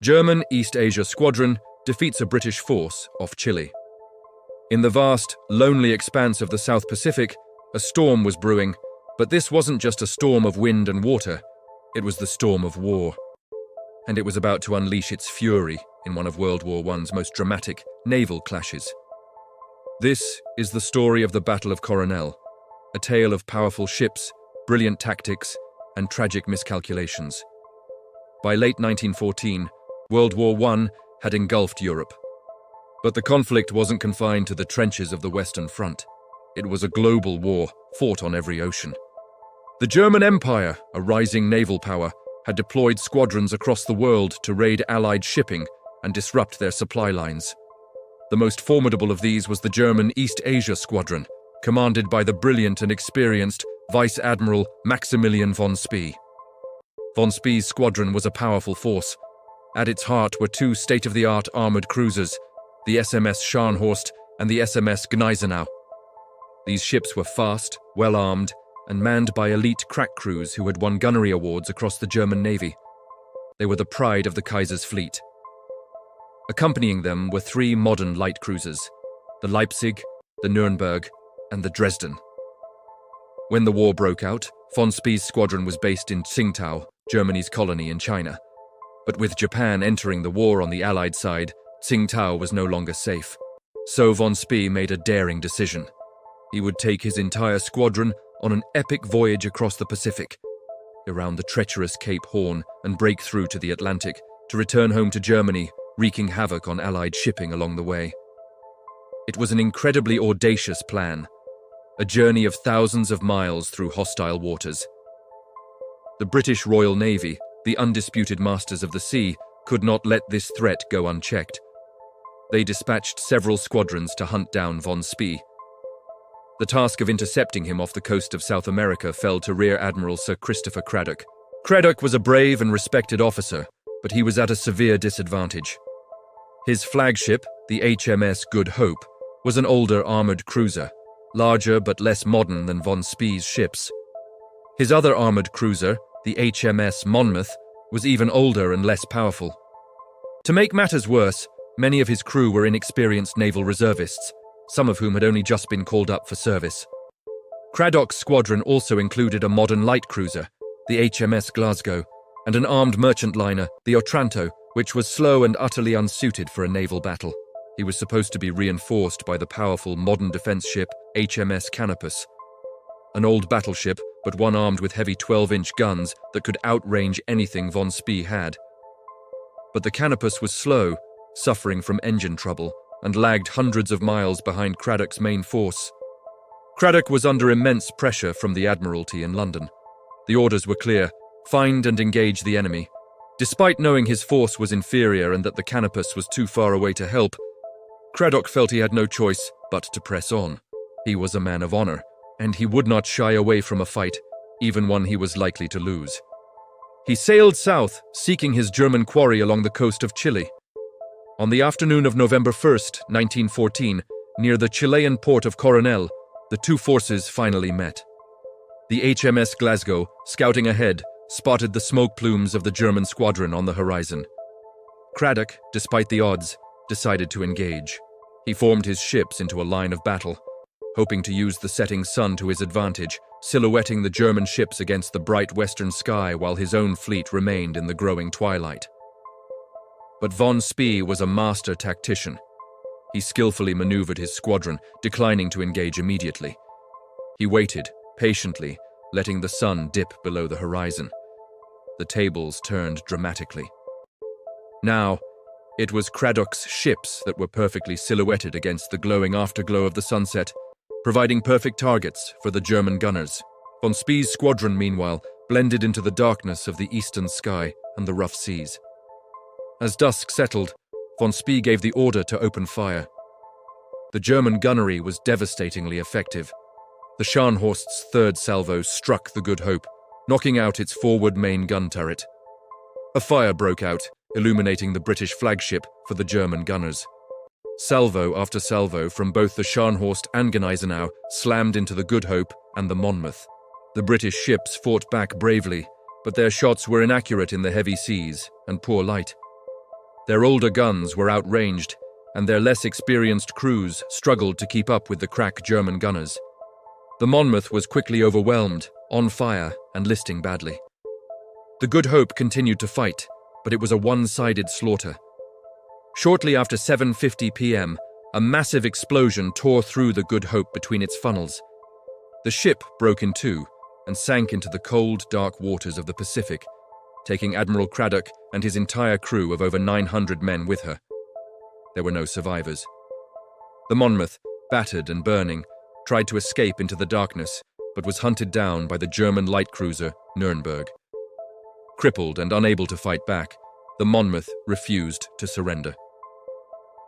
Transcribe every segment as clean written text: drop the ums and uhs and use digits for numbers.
German East Asia Squadron defeats a British force off Chile. In the vast, lonely expanse of the South Pacific, a storm was brewing, but this wasn't just a storm of wind and water, it was the storm of war. And it was about to unleash its fury in one of World War I's most dramatic naval clashes. This is the story of the Battle of Coronel, a tale of powerful ships, brilliant tactics, and tragic miscalculations. By late 1914, World War I had engulfed Europe. But the conflict wasn't confined to the trenches of the Western Front. It was a global war, fought on every ocean. The German Empire, a rising naval power, had deployed squadrons across the world to raid Allied shipping and disrupt their supply lines. The most formidable of these was the German East Asia Squadron, commanded by the brilliant and experienced Vice Admiral Maximilian von Spee. Von Spee's squadron was a powerful force. At its heart were two state-of-the-art armored cruisers, the SMS Scharnhorst and the SMS Gneisenau. These ships were fast, well-armed, and manned by elite crack crews who had won gunnery awards across the German Navy. They were the pride of the Kaiser's fleet. Accompanying them were three modern light cruisers, the Leipzig, the Nuremberg, and the Dresden. When the war broke out, von Spee's squadron was based in Tsingtao, Germany's colony in China. But with Japan entering the war on the Allied side, Tsingtao was no longer safe. So von Spee made a daring decision. He would take his entire squadron on an epic voyage across the Pacific, around the treacherous Cape Horn, and break through to the Atlantic, to return home to Germany, wreaking havoc on Allied shipping along the way. It was an incredibly audacious plan, a journey of thousands of miles through hostile waters. The British Royal Navy, the undisputed masters of the sea, could not let this threat go unchecked. They dispatched several squadrons to hunt down von Spee. The task of intercepting him off the coast of South America fell to Rear Admiral Sir Christopher Cradock. Cradock was a brave and respected officer, but he was at a severe disadvantage. His flagship, the HMS Good Hope, was an older armored cruiser, larger but less modern than von Spee's ships. His other armored cruiser, the HMS Monmouth, was even older and less powerful. To make matters worse, many of his crew were inexperienced naval reservists, some of whom had only just been called up for service. Cradock's squadron also included a modern light cruiser, the HMS Glasgow, and an armed merchant liner, the Otranto, which was slow and utterly unsuited for a naval battle. He was supposed to be reinforced by the powerful modern defense ship HMS Canopus, an old battleship, but one armed with heavy 12-inch guns that could outrange anything von Spee had. But the Canopus was slow, suffering from engine trouble, and lagged hundreds of miles behind Cradock's main force. Cradock was under immense pressure from the Admiralty in London. The orders were clear: find and engage the enemy. Despite knowing his force was inferior and that the Canopus was too far away to help, Cradock felt he had no choice but to press on. He was a man of honor, and he would not shy away from a fight, even one he was likely to lose. He sailed south, seeking his German quarry along the coast of Chile. On the afternoon of November 1st, 1914, near the Chilean port of Coronel, the two forces finally met. The HMS Glasgow, scouting ahead, spotted the smoke plumes of the German squadron on the horizon. Cradock, despite the odds, decided to engage. He formed his ships into a line of battle, hoping to use the setting sun to his advantage, silhouetting the German ships against the bright western sky while his own fleet remained in the growing twilight. But von Spee was a master tactician. He skillfully maneuvered his squadron, declining to engage immediately. He waited, patiently, letting the sun dip below the horizon. The tables turned dramatically. Now, it was Cradock's ships that were perfectly silhouetted against the glowing afterglow of the sunset, providing perfect targets for the German gunners. Von Spee's squadron, meanwhile, blended into the darkness of the eastern sky and the rough seas. As dusk settled, von Spee gave the order to open fire. The German gunnery was devastatingly effective. The Scharnhorst's third salvo struck the Good Hope, knocking out its forward main gun turret. A fire broke out, illuminating the British flagship for the German gunners. Salvo after salvo from both the Scharnhorst and Gneisenau slammed into the Good Hope and the Monmouth. The British ships fought back bravely, but their shots were inaccurate in the heavy seas and poor light. Their older guns were outranged, and their less experienced crews struggled to keep up with the crack German gunners. The Monmouth was quickly overwhelmed, on fire, and listing badly. The Good Hope continued to fight, but it was a one-sided slaughter. Shortly after 7:50 p.m., a massive explosion tore through the Good Hope between its funnels. The ship broke in two and sank into the cold, dark waters of the Pacific, taking Admiral Craddock and his entire crew of over 900 men with her. There were no survivors. The Monmouth, battered and burning, tried to escape into the darkness, but was hunted down by the German light cruiser Nürnberg. Crippled and unable to fight back, the Monmouth refused to surrender.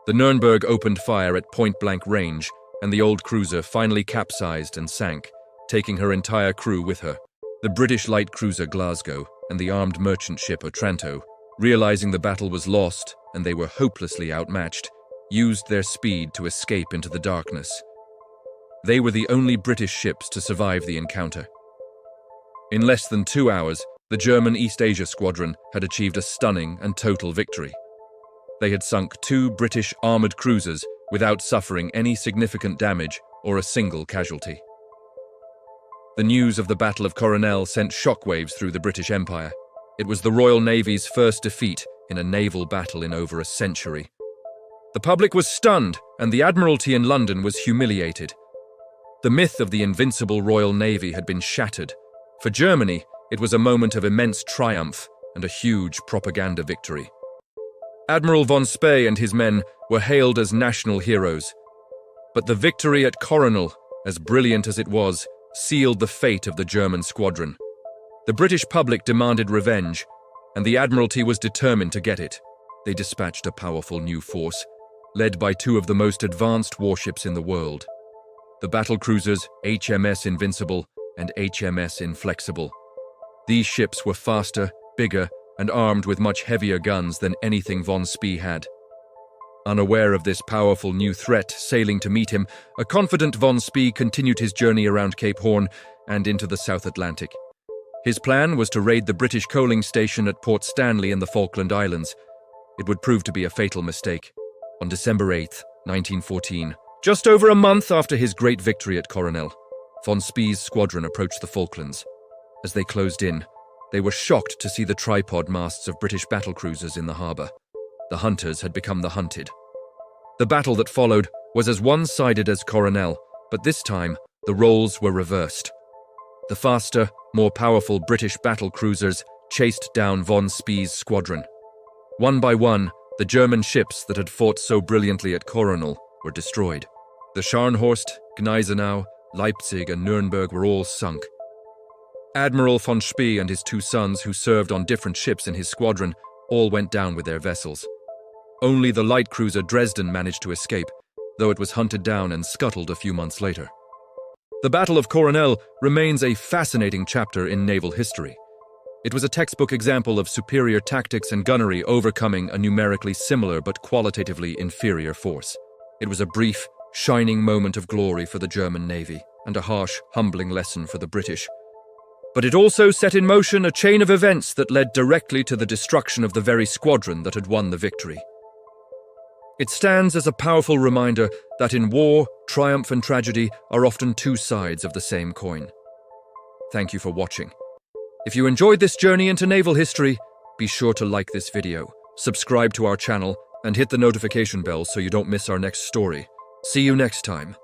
The Nürnberg opened fire at point-blank range, and the old cruiser finally capsized and sank, taking her entire crew with her. The British light cruiser Glasgow and the armed merchant ship Otranto, realizing the battle was lost and they were hopelessly outmatched, used their speed to escape into the darkness. They were the only British ships to survive the encounter. In less than 2 hours, the German East Asia Squadron had achieved a stunning and total victory. They had sunk 2 British armoured cruisers without suffering any significant damage or a single casualty. The news of the Battle of Coronel sent shockwaves through the British Empire. It was the Royal Navy's first defeat in a naval battle in over a century. The public was stunned, and the Admiralty in London was humiliated. The myth of the invincible Royal Navy had been shattered. For Germany, it was a moment of immense triumph and a huge propaganda victory. Admiral von Spee and his men were hailed as national heroes. But the victory at Coronel, as brilliant as it was, sealed the fate of the German squadron. The British public demanded revenge, and the Admiralty was determined to get it. They dispatched a powerful new force, led by 2 of the most advanced warships in the world. The battle cruisers HMS Invincible and HMS Inflexible. These ships were faster, bigger, and armed with much heavier guns than anything von Spee had. Unaware of this powerful new threat sailing to meet him, a confident von Spee continued his journey around Cape Horn and into the South Atlantic. His plan was to raid the British coaling station at Port Stanley in the Falkland Islands. It would prove to be a fatal mistake. On December 8, 1914, just over a month after his great victory at Coronel, von Spee's squadron approached the Falklands. As they closed in, they were shocked to see the tripod masts of British battlecruisers in the harbour. The hunters had become the hunted. The battle that followed was as one-sided as Coronel, but this time the roles were reversed. The faster, more powerful British battlecruisers chased down von Spee's squadron. One by one, the German ships that had fought so brilliantly at Coronel were destroyed. The Scharnhorst, Gneisenau, Leipzig, and Nürnberg were all sunk. Admiral von Spee and his 2 sons, who served on different ships in his squadron, all went down with their vessels. Only the light cruiser Dresden managed to escape, though it was hunted down and scuttled a few months later. The Battle of Coronel remains a fascinating chapter in naval history. It was a textbook example of superior tactics and gunnery overcoming a numerically similar but qualitatively inferior force. It was a brief, shining moment of glory for the German Navy, and a harsh, humbling lesson for the British. But it also set in motion a chain of events that led directly to the destruction of the very squadron that had won the victory. It stands as a powerful reminder that in war, triumph and tragedy are often 2 sides of the same coin. Thank you for watching. If you enjoyed this journey into naval history, be sure to like this video, subscribe to our channel, and hit the notification bell so you don't miss our next story. See you next time.